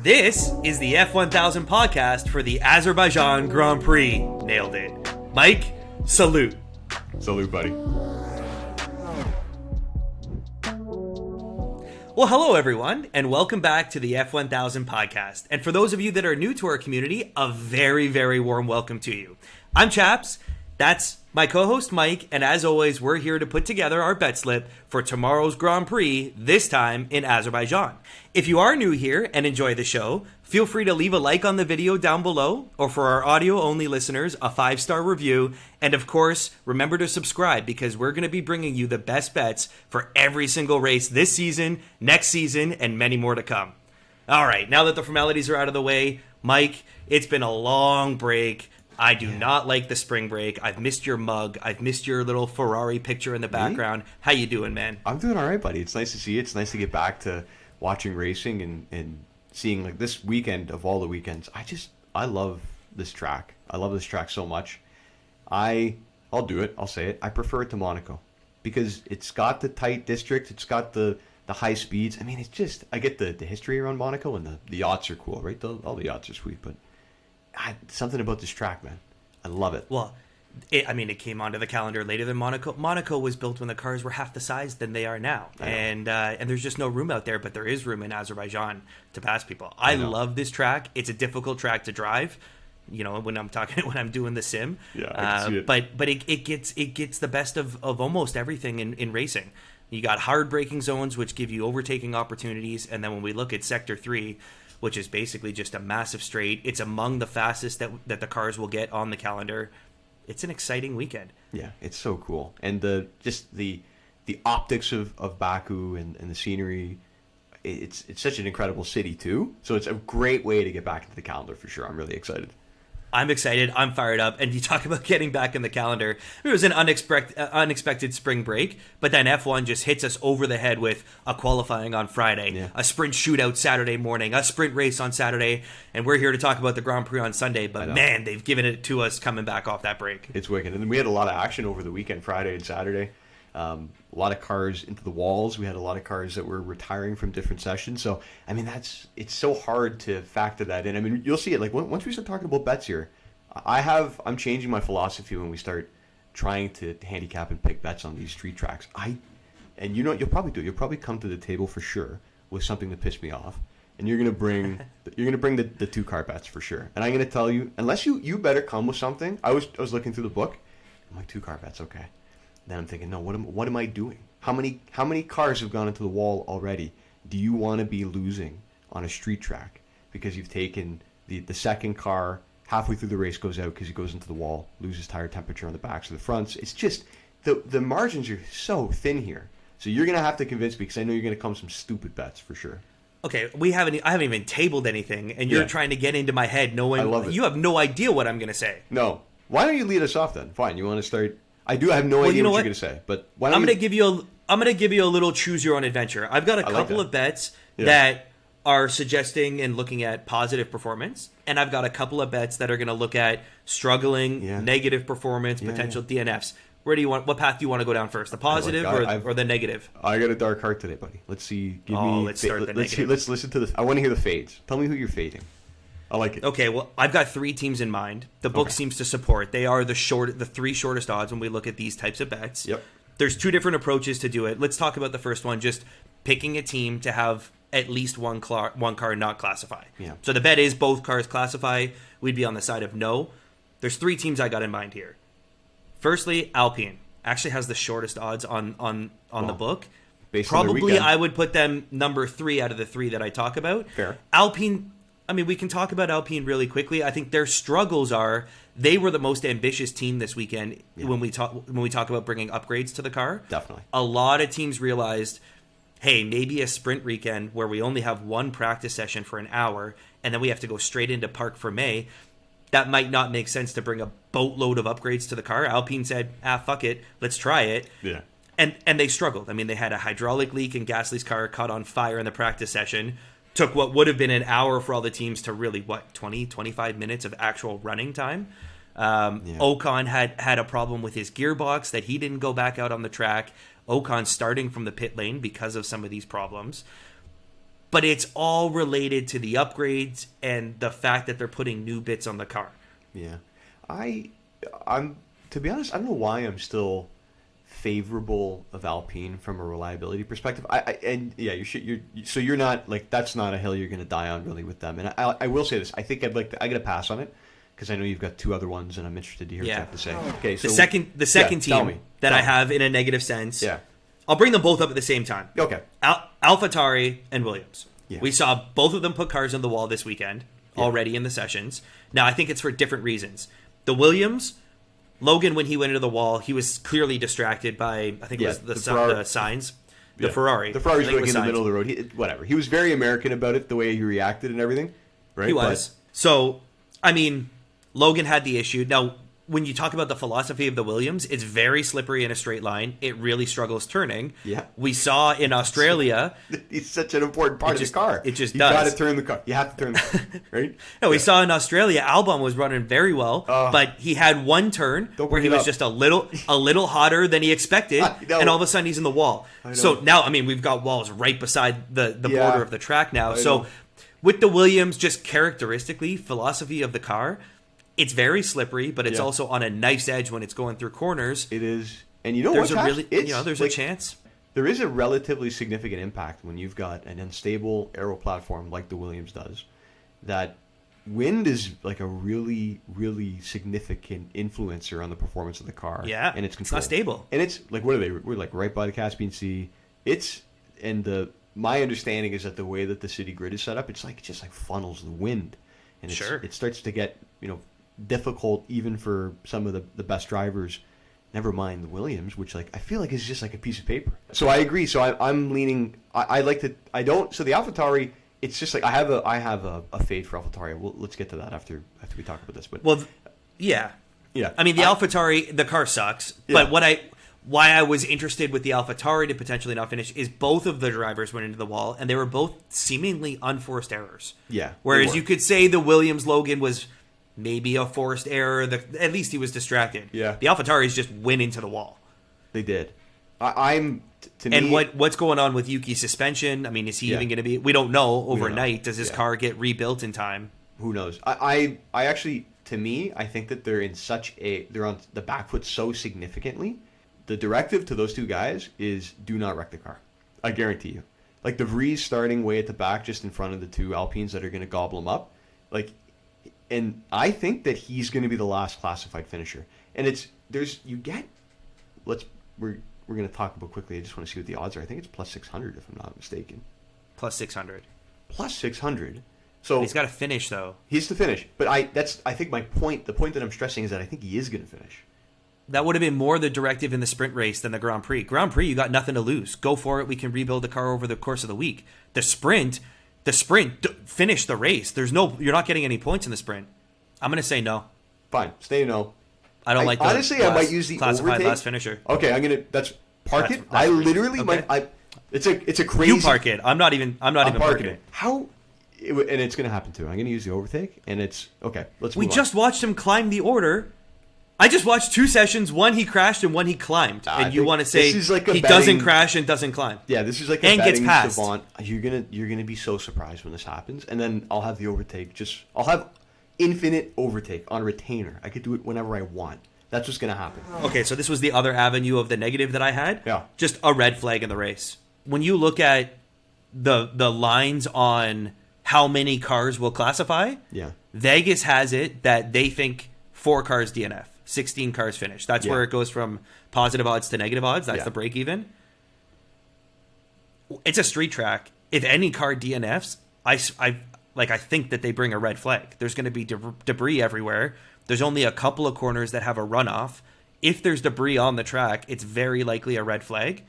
This is the F1000 podcast for the Azerbaijan Grand Prix. Nailed it. Mike, salute. Salute, buddy. Well, hello everyone, and welcome back to the F1000 podcast. And for those of you that are new to our community, a very, very warm welcome to you. I'm Chaps. That's my co-host Mike, and as always, we're here to put together our bet slip for tomorrow's Grand Prix, this time in Azerbaijan. If you are new here and enjoy the show, feel free to leave a like on the video down below, or for our audio-only listeners, a 5-star review, and of course, remember to subscribe because we're going to be bringing you the best bets for every single race this season, next season, and many more to come. All right, now that the formalities are out of the way, Mike, it's been a long break. I do not like the spring break. I've missed your mug. I've missed your little Ferrari picture in the background. How you doing, man? I'm doing all right, buddy. It's nice to see you. It's nice to get back to watching racing and seeing like this weekend of all the weekends. I love this track. I love this track so much. I'll do it. I'll say it. I prefer it to Monaco because it's got the tight district. It's got the high speeds. I mean, it's just, I get the history around Monaco and the yachts are cool, right? All the yachts are sweet, but something about this track, man. I love it. Well, it came onto the calendar later than Monaco. Monaco was built when the cars were half the size than they are now. And there's just no room out there, but there is room in Azerbaijan to pass people. I love this track. It's a difficult track to drive, you know, when I'm doing the sim. Yeah, I can see it. But it gets the best of almost everything in racing. You got hard braking zones, which give you overtaking opportunities. And then when we look at Sector 3, which is basically just a massive straight, it's among the fastest that the cars will get on the calendar. It's an exciting weekend. Yeah, it's so cool. And the optics of Baku and the scenery, it's such an incredible city too. So it's a great way to get back into the calendar for sure. I'm really excited. I'm excited. I'm fired up. And you talk about getting back in the calendar. It was an unexpected spring break, but then F1 just hits us over the head with a qualifying on Friday, a sprint shootout Saturday morning, a sprint race on Saturday, and we're here to talk about the Grand Prix on Sunday. But man, they've given it to us coming back off that break. It's wicked. And we had a lot of action over the weekend, Friday and Saturday. A lot of cars into the walls. We had a lot of cars that were retiring from different sessions. So, I mean, it's so hard to factor that in. I mean, you'll see it. Like, once we start talking about bets here, I'm changing my philosophy when we start trying to handicap and pick bets on these street tracks. And you know what you'll probably do? You'll probably come to the table for sure with something to piss me off. And you're gonna bring the 2-car bets for sure. And I'm gonna tell you, unless you better come with something. I was looking through the book. I'm like, 2-car bets, okay. Then I'm thinking, no, what am I doing? How many cars have gone into the wall already? Do you want to be losing on a street track because you've taken the second car halfway through the race goes out because he goes into the wall, loses tire temperature on the backs or the fronts? It's just the margins are so thin here. So you're gonna have to convince me because I know you're gonna come with some stupid bets for sure. Okay, I haven't even tabled anything, and you're trying to get into my head knowing I love it. You have no idea what I'm gonna say. No, why don't you lead us off then? Fine, you want to start. I have no idea what you're going to say, but why don't I'm going to give you a little choose your own adventure. I've got a couple of bets that are suggesting and looking at positive performance, and I've got a couple of bets that are going to look at struggling, negative performance, potential DNFs. What path do you want to go down first? The positive or the negative? I got a dark heart today, buddy. Let's see. Let's start the negative. Let's listen to this. I want to hear the fades. Tell me who you're fading. I like it. Okay, well, I've got 3 teams in mind. The book seems to support. They are the 3 shortest odds when we look at these types of bets. Yep. There's 2 different approaches to do it. Let's talk about the first one, just picking a team to have at least one car not classify. Yeah. So the bet is both cars classify. We'd be on the side of no. There's 3 teams I got in mind here. Firstly, Alpine actually has the shortest odds on the book. Probably I would put them number 3 out of the 3 that I talk about. Fair. Alpine, I mean, we can talk about Alpine really quickly. I think their struggles are they were the most ambitious team this weekend when we talk about bringing upgrades to the car. Definitely. A lot of teams realized, hey, maybe a sprint weekend where we only have one practice session for an hour and then we have to go straight into Parc Fermé, that might not make sense to bring a boatload of upgrades to the car. Alpine said, fuck it, let's try it. Yeah. And they struggled. I mean, they had a hydraulic leak in Gasly's car, caught on fire in the practice session. Took what would have been an hour for all the teams to really, 25 minutes of actual running time. Ocon had a problem with his gearbox that he didn't go back out on the track. Ocon starting from the pit lane because of some of these problems. but it's all related to the upgrades and the fact that they're putting new bits on the car. Yeah. I'm to be honest, I don't know why I'm still favorable of Alpine from a reliability perspective. You're not like, that's not a hill you're going to die on really with them. And I will say this, I think I get a pass on it because I know you've got two other ones and I'm interested to hear what you have to say. Okay, so the second team that I have in a negative sense. Yeah. I'll bring them both up at the same time. Okay. AlphaTauri and Williams. Yeah. We saw both of them put cars on the wall this weekend already in the sessions. Now, I think it's for different reasons. The Williams, Logan, when he went into the wall, he was clearly distracted by, I think it was the signs. The Ferrari. The Ferrari's like in the middle of the road. Whatever. He was very American about it, the way he reacted and everything. Right? He was. So, I mean, Logan had the issue. Now, when you talk about the philosophy of the Williams, it's very slippery in a straight line. It really struggles turning. Yeah. We saw in Australia. It's such an important part of the car. It just does. You got to turn the car. You have to turn the car, right? No, we saw in Australia, Albon was running very well, but he had one turn where he was just a little hotter than he expected, and all of a sudden he's in the wall. So now, I mean, we've got walls right beside the border of the track now. So with the Williams, just characteristically, philosophy of the car, it's very slippery, but it's also on a knife's edge when it's going through corners. It is. And you know what? There's a chance. There is a relatively significant impact when you've got an unstable aero platform like the Williams does. That wind is like a really, really significant influencer on the performance of the car. Yeah. And it's controlled. It's not stable. And it's like, what are they? We're like right by the Caspian Sea. My understanding is that the way that the city grid is set up, it just funnels the wind. And it starts to get, difficult even for some of the best drivers, never mind the Williams, which I feel like is just like a piece of paper. So I agree. So I'm leaning, so the AlphaTauri, it's just like I have a fade for AlphaTauri. Let's get to that after we talk about this. But yeah. I mean, the AlphaTauri, the car sucks, but why I was interested with the AlphaTauri to potentially not finish is both of the drivers went into the wall and they were both seemingly unforced errors. Yeah. Whereas you could say the Williams Logan was maybe a forced error. At least he was distracted. Yeah. The AlphaTauris just went into the wall. They did. What's going on with Yuki's suspension? I mean, is he even going to be? We don't know overnight. Does his car get rebuilt in time? Who knows? I actually, to me, I think that they're on the back foot so significantly. The directive to those two guys is do not wreck the car. I guarantee you. Like the Vries starting way at the back, just in front of the two Alpines that are going to gobble them up. And I think that he's going to be the last classified finisher. And we're going to talk about quickly. I just want to see what the odds are. I think it's plus 600 if I'm not mistaken. Plus 600. Plus 600. So he's got to finish though. He's to finish. But I think my point, the point that I'm stressing is that I think he is going to finish. That would have been more the directive in the sprint race than the Grand Prix. Grand Prix, you got nothing to lose. Go for it. We can rebuild the car over the course of the week. The sprint, finish the race. You're not getting any points in the sprint. I'm going to say no. Fine. Stay no. I don't like honestly, I might use the classified overtake. Last finisher. Okay, I'm going to, park it. I literally might, it's a crazy. You park it. I'm not even parking it. How? And it's going to happen too. I'm going to use the overtake, and it's okay. Let's move on. We just watched him climb the order. I just watched two sessions. One he crashed and one he climbed. And you want to say he doesn't crash and doesn't climb. Yeah, this is like a betting savant. You're gonna be so surprised when this happens. And then I'll have the overtake. I'll have infinite overtake on retainer. I could do it whenever I want. That's what's gonna happen. Okay, so this was the other avenue of the negative that I had. Yeah. Just a red flag in the race. When you look at the lines on how many cars will classify, Vegas has it that they think 4 cars DNF. 16 cars finished. That's where it goes from positive odds to negative odds. That's the break even. It's a street track. If any car DNFs, I think that they bring a red flag. There's going to be debris everywhere. There's only a couple of corners that have a runoff. If there's debris on the track, it's very likely a red flag.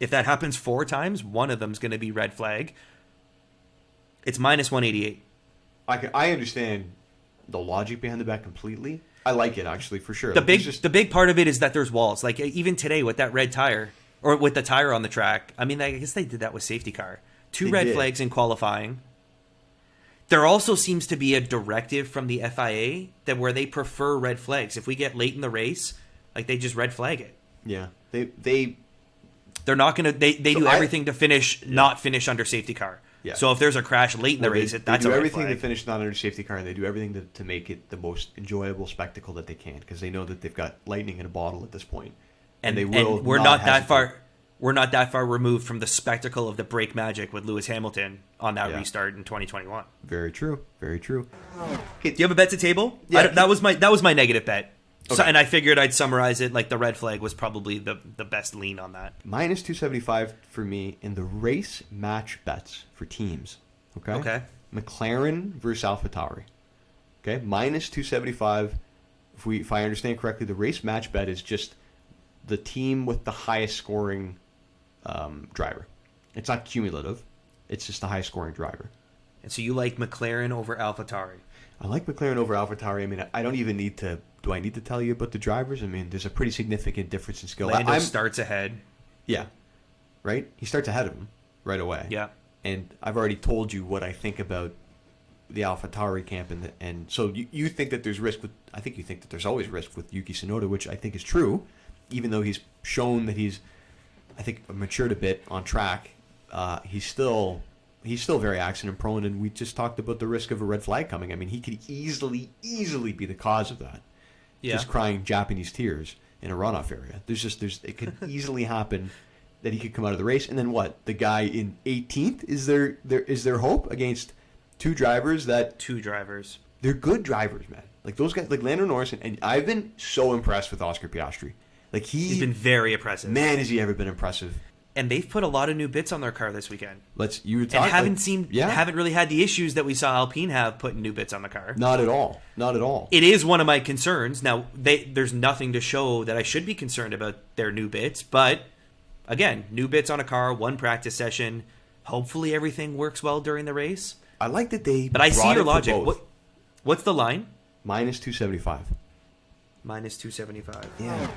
If that happens 4 times, one of them's going to be red flag. It's minus 188. I understand the logic behind the bet completely. I like it, actually, for sure. The big part of it is that there's walls. Like, even today with that red tire, or with the tire on the track, I mean, I guess they did that with safety car. 2 red flags in qualifying. There also seems to be a directive from the FIA that where they prefer red flags. If we get late in the race, like, they just red flag it. Yeah. They're not going to... They do everything to not finish under safety car. Yeah. So if there's a crash late in the race, that's they do a red everything flag. to finish not under safety car, and they do everything to make it the most enjoyable spectacle that they can, because they know that they've got lightning in a bottle at this point, and they will. And we're not that hesitate. far. We're not that far removed from the spectacle of the brake magic with Lewis Hamilton on that restart in 2021. Very true. Very true. Do you have a bet to table? Yeah. That was my negative bet. Okay. So, and I figured I'd summarize it like the red flag was probably the best lean on that. Minus 275 for me in the race match bets for teams. Okay. McLaren versus AlphaTauri. Okay. Minus 275. If I understand correctly, the race match bet is just the team with the highest scoring driver. It's not cumulative. It's just the highest scoring driver. And so you like McLaren over AlphaTauri? I like McLaren over AlphaTauri. I mean, I don't even need to. Do I need to tell you about the drivers? I mean, there's a pretty significant difference in skill. Lando starts ahead. Yeah. Right? He starts ahead of him right away. Yeah. And I've already told you what I think about the AlphaTauri camp, and so you think that there's risk with. I think you think that there's always risk with Yuki Tsunoda, which I think is true, even though he's shown that he's, I think, matured a bit on track. He's still very accident prone, and we just talked about the risk of a red flag coming. I mean, he could easily be the cause of that. Yeah. Just crying Japanese tears in a runoff area. It could easily happen that he could come out of the race, and then what? The guy in 18th is there hope against two drivers that they're good drivers, man. Like those guys, like Lando Norris, and I've been so impressed with Oscar Piastri. Like he's been very impressive. Man, has he ever been impressive? And they've put a lot of new bits on their car this weekend. Haven't really had the issues that we saw Alpine have putting new bits on the car. Not at all. Not at all. It is one of my concerns. Now, there's nothing to show that I should be concerned about their new bits, but again, new bits on a car, one practice session. Hopefully everything works well during the race. I like that they. But I see your logic. What's the line? Minus 275. Minus 275. Yeah.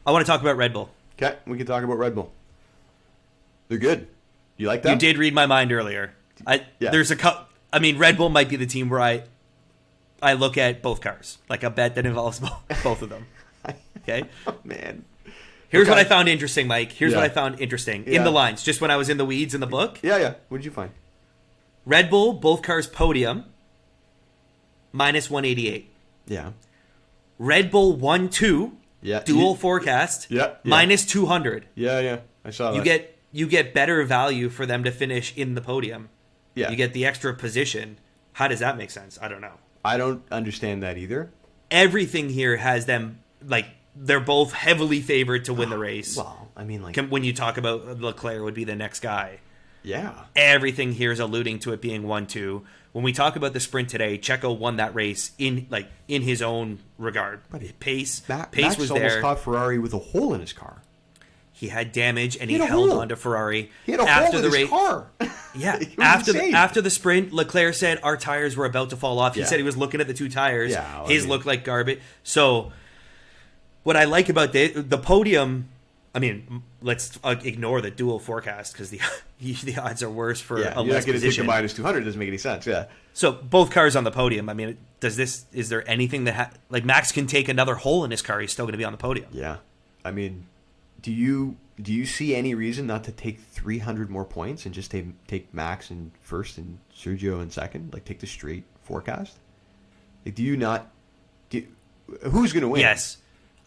I want to talk about Red Bull. Okay, we can talk about Red Bull. They're good. You like that? You did read my mind earlier. There's a couple. I mean, Red Bull might be the team where I look at both cars, like a bet that involves both of them. Okay. Oh, man. Here's what I found interesting, Mike. Here's what I found interesting in the lines, just when I was in the weeds in the book. Yeah. What did you find? Red Bull, both cars podium, minus 188. Yeah. Red Bull 1-2, dual forecast, minus 200. Yeah. I saw that. You get better value for them to finish in the podium. Yeah. You get the extra position. How does that make sense? I don't know. I don't understand that either. Everything here has them, like, they're both heavily favored to win the race. Well, I mean, like... When you talk about Leclerc would be the next guy. Yeah. Everything here is alluding to it being 1-2. When we talk about the sprint today, Checo won that race in his own regard. Pace Max was there. almost caught Ferrari with a hole in his car. He had damage, and he held on to Ferrari. He had a hole in his car. Yeah, after the sprint, Leclerc said our tires were about to fall off. He said he was looking at the two tires. Yeah, well, his looked like garbage. So, what I like about the podium, I mean, let's ignore the dual forecast because the odds are worse for a less position. Think position. a minus 200 doesn't make any sense. Yeah. So both cars on the podium. I mean, is there anything that like Max can take another hole in his car? He's still going to be on the podium. Yeah, I mean. Do you see any reason not to take 300 more points and just take Max in first and Sergio in second? Like take the straight forecast? Like who's going to win? Yes,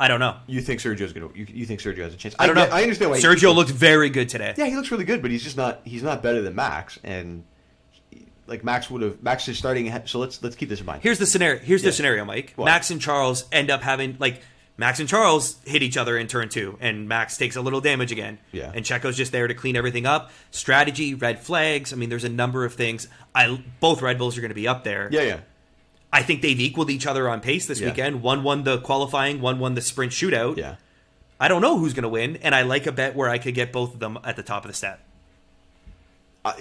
I don't know. You think Sergio's going to? You think Sergio has a chance? I don't know. I understand why Sergio looked very good today. Yeah, he looks really good, but he's just not. He's not better than Max, and like Max is starting ahead. So let's keep this in mind. Here's the scenario. The scenario, Mike. What? Max and Charles end up having Max and Charles hit each other in turn 2, and Max takes a little damage again. Yeah. And Checo's just there to clean everything up. Strategy, red flags. I mean, there's a number of things. Both Red Bulls are going to be up there. Yeah. I think they've equaled each other on pace this weekend. One won the qualifying, one won the sprint shootout. Yeah. I don't know who's going to win, and I like a bet where I could get both of them at the top of the stat.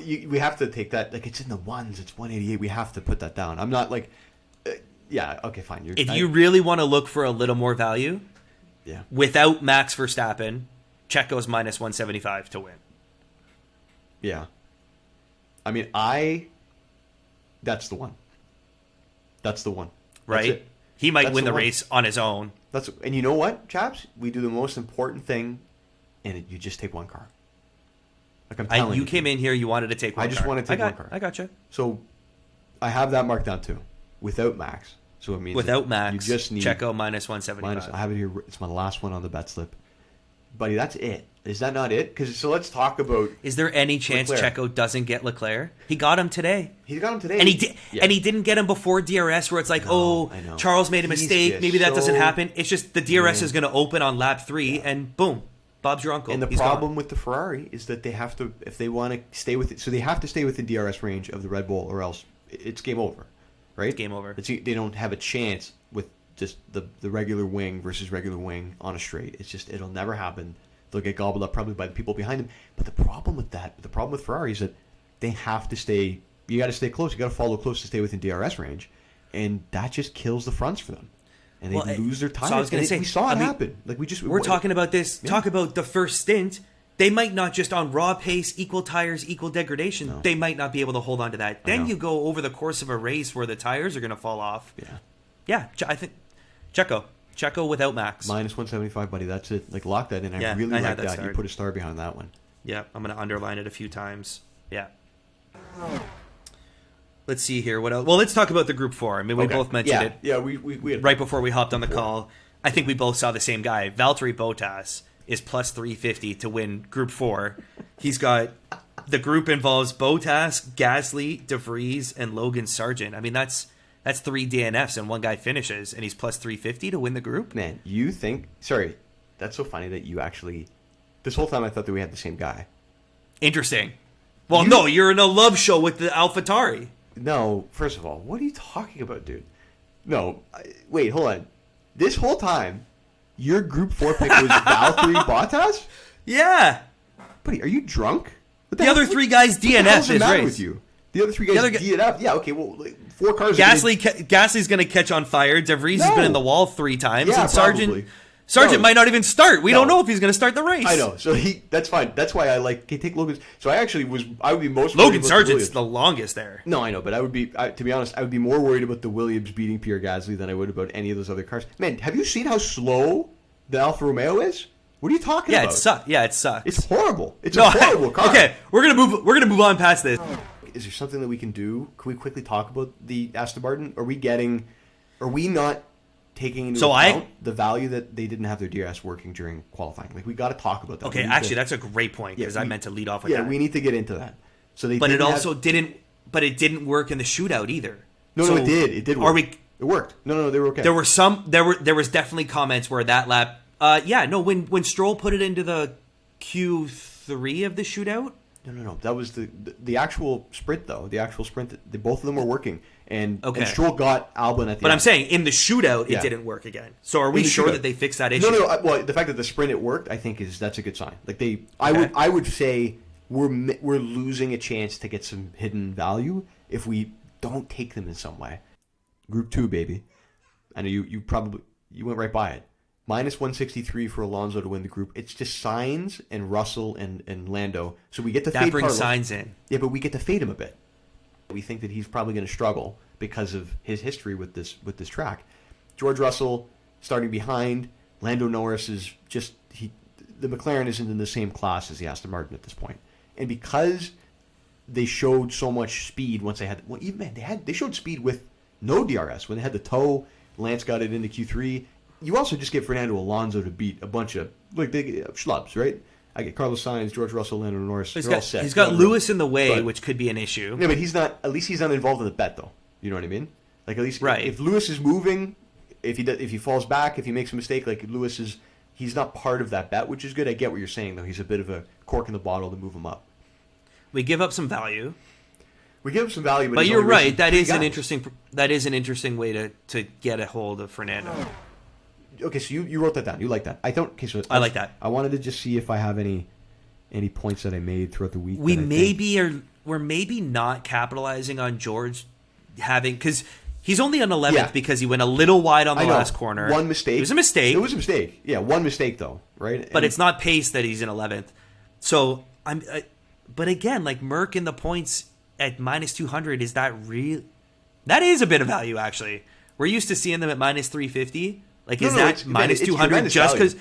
We have to take that. Like, it's in the ones. It's 188. We have to put that down. I'm not like... yeah, okay, fine. If you really want to look for a little more value, without Max Verstappen, Checo's minus 175 to win. Yeah. I mean, that's the one. That's the one. Right? He might win the race on his own. And you know what, chaps? We do the most important thing, and you just take one car. Like I'm telling you came in here, you wanted to take one I just car. want to take one car. I gotcha. So I have that marked down too, without Max. So it means without Max, you just need Checo minus 175. I have it here. It's my last one on the bet slip, buddy. That's it. Is that not it? Because so let's talk about. Is there any chance Leclerc. Checo doesn't get Leclerc? He got him today. He got him today, and he did. Yeah. And he didn't get him before DRS, where it's like, Charles made a mistake. Maybe that doesn't happen. It's just the DRS is going to open on lap 3, and boom, Bob's your uncle. And the problem with the Ferrari is that they have to, if they want to stay with it, so they have to stay within DRS range of the Red Bull, or else it's game over, right? It's game over. They don't have a chance with just the regular wing versus regular wing on a straight. It's just, it'll never happen. They'll get gobbled up probably by the people behind them. But the problem with Ferrari is that they have to stay. You got to stay close. You got to follow close to stay within DRS range, and that just kills the fronts for them, and they lose their tires. So I was going to say, we saw it happen. Like we're talking about this. Yeah. Talk about the first stint. They might not just on raw pace, equal tires, equal degradation. No. They might not be able to hold on to that. Then you go over the course of a race where the tires are going to fall off. Yeah. I think Checo without Max. Minus 175, buddy. That's it. Like, lock that in. I really like that. You put a star behind that one. Yeah, I'm going to underline it a few times. Yeah. Let's see here. What else? Well, let's talk about the Group 4. I mean, we both mentioned it. Yeah, we had right before we hopped on the call. I think we both saw the same guy. Valtteri Bottas is plus 350 to win Group 4. He's got... The group involves Bottas, Gasly, De Vries, and Logan Sargent. I mean, that's 3 DNFs and one guy finishes, and he's plus 350 to win the group? Man, you think... Sorry, that's so funny that you actually... This whole time I thought that we had the same guy. Interesting. Well, no, you're in a love show with the AlphaTauri. No, first of all, what are you talking about, dude? No, wait, hold on. This whole time, your Group 4 pick was Valtteri Bottas? Yeah. Buddy, are you drunk? The other 3 guys DNF his race. With you? The other 3 guys DNF? Yeah, okay, well, 4 cars... Gasly's going to catch on fire. De Vries has been in the wall 3 times. Yeah, and Sargent might not even start. We don't know if he's going to start the race. I know. So that's fine. That's why I take Logan. So I would be most Logan Sargent's the longest there. No, I know, but to be honest, I would be more worried about the Williams beating Pierre Gasly than I would about any of those other cars. Man, have you seen how slow the Alfa Romeo is? What are you talking about? It sucks. It's horrible. It's a horrible car. Okay, we're gonna move on past this. Is there something that we can do? Can we quickly talk about the Aston Martin? Are we not taking into account the value that they didn't have their DRS working during qualifying? Like, we got to talk about that. Okay, actually, that's a great point, because I meant to lead off with that. Yeah, we need to get into that. So but it didn't work in the shootout either. No, it did. It did work. It worked. No, they were okay. There was definitely comments where that lap. When Stroll put it into the Q3 of the shootout. No. That was the actual sprint, though. The actual sprint. Both of them were working. And Stroll got Albon at the end. But I'm saying, in the shootout, it didn't work again. So are we sure that they fixed that issue? No. Well, the fact that the sprint it worked, I think that's a good sign. Like I would say we're losing a chance to get some hidden value if we don't take them in some way. Group 2, baby. I know you went right by it. Minus 163 for Alonso to win the group. It's just Sainz and Russell and Lando. So we get to fade brings Carlos. Sainz in. Yeah, but we get to fade him a bit. We think that he's probably going to struggle because of his history with this track. George Russell starting behind. Lando Norris is just the McLaren isn't in the same class as the Aston Martin at this point. And because they showed so much speed once they had they showed speed with no DRS when they had the tow. Lance got it into Q3. You also just get Fernando Alonso to beat a bunch of schlubs, right? I get Carlos Sainz, George Russell, Lando Norris. They're all set. He's got Lewis in the way, which could be an issue. Yeah, but he's not. At least he's not involved in the bet, though. You know what I mean? Like, at least right. If Lewis is moving, if he falls back, if he makes a mistake, like he's not part of that bet, which is good. I get what you're saying, though. He's a bit of a cork in the bottle to move him up. We give up some value. But you're right. That is an interesting way to get a hold of Fernando. Okay, so you wrote that down. You like that. I like that. I wanted to just see if I have any points that I made throughout the week. We're maybe not capitalizing on George because he's only on 11th because he went a little wide on the last corner. One mistake. It was a mistake. Yeah, one mistake though, right? But it's not pace that he's in 11th. So but again, like Merck in the points at minus 200, is that real? That is a bit of value actually. We're used to seeing them at minus 350. Like, minus 200 just because...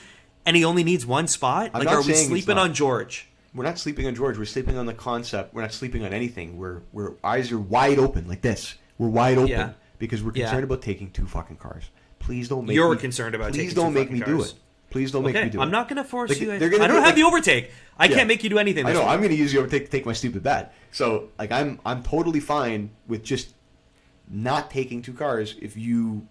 And he only needs one spot? Like, are we sleeping on George? we're not sleeping on George. We're sleeping on the concept. We're not sleeping on anything. We're eyes are wide open like this. We're wide open because we're concerned about taking 2 fucking cars. Please don't make You're concerned about taking 2 fucking cars. Please don't make me do it. Please don't make me do it. I'm not going to force you. I They're don't have the overtake. I can't make you do anything. I know. I'm going to use the overtake to take my stupid bet. So, like, I'm totally fine with just not taking 2 cars if you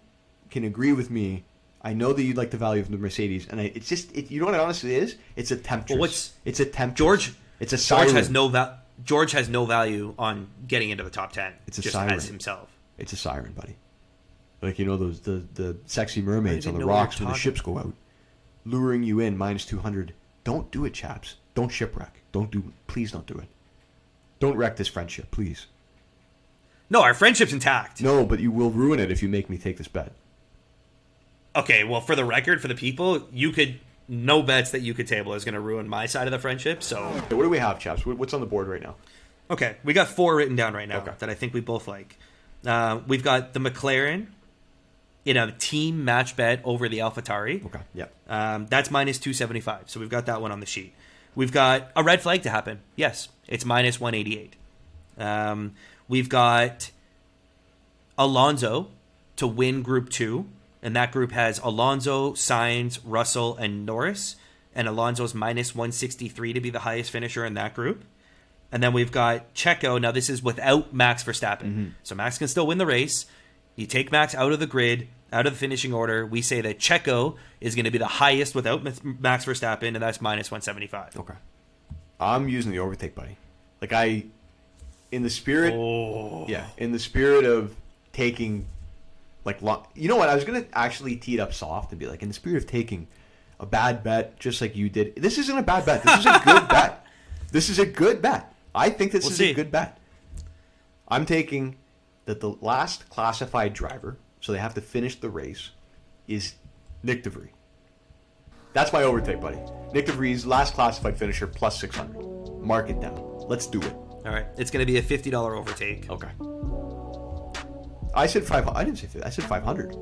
can agree with me. I know that you'd like the value of the Mercedes, and it's just you know what it honestly is? It's a temptress. Well, it's a temptress. It's a siren. George has no value on getting into the top 10. It's a just siren. As himself. It's a siren, buddy. Like, you know those the sexy mermaids on the rocks when the ships go out, luring you in -200. Don't do it, chaps. Don't shipwreck. Please don't do it. Don't wreck this friendship, please. No, our friendship's intact. No, but you will ruin it if you make me take this bet. Okay, well, for the record, for the people, no bets that you could table is going to ruin my side of the friendship. So, what do we have, chaps? What's on the board right now? Okay, we got 4 written down right now that I think we both like. We've got the McLaren in a team match bet over the AlphaTauri. Okay, yeah. That's -275. So we've got that one on the sheet. We've got a red flag to happen. Yes, it's -188. We've got Alonso to win Group 2. And that group has Alonso, Sainz, Russell, and Norris. And Alonso's -163 to be the highest finisher in that group. And then we've got Checo. Now, this is without Max Verstappen. Mm-hmm. So Max can still win the race. You take Max out of the grid, out of the finishing order. We say that Checo is going to be the highest without Max Verstappen, and that's -175. Okay. I'm using the overtake, buddy. Like, in the spirit of taking... Like, you know what? I was going to actually tee it up soft and be like, in the spirit of taking a bad bet, just like you did. This isn't a bad bet. This is a good bet. This is a good bet. I think this is a good bet. I'm taking that the last classified driver, so they have to finish the race, is Nick de Vries. That's my overtake, buddy. Nick de Vries, last classified finisher, +600. Mark it down. Let's do it. All right. It's going to be a $50 overtake. Okay. I said 500. I didn't say 50. I said 500.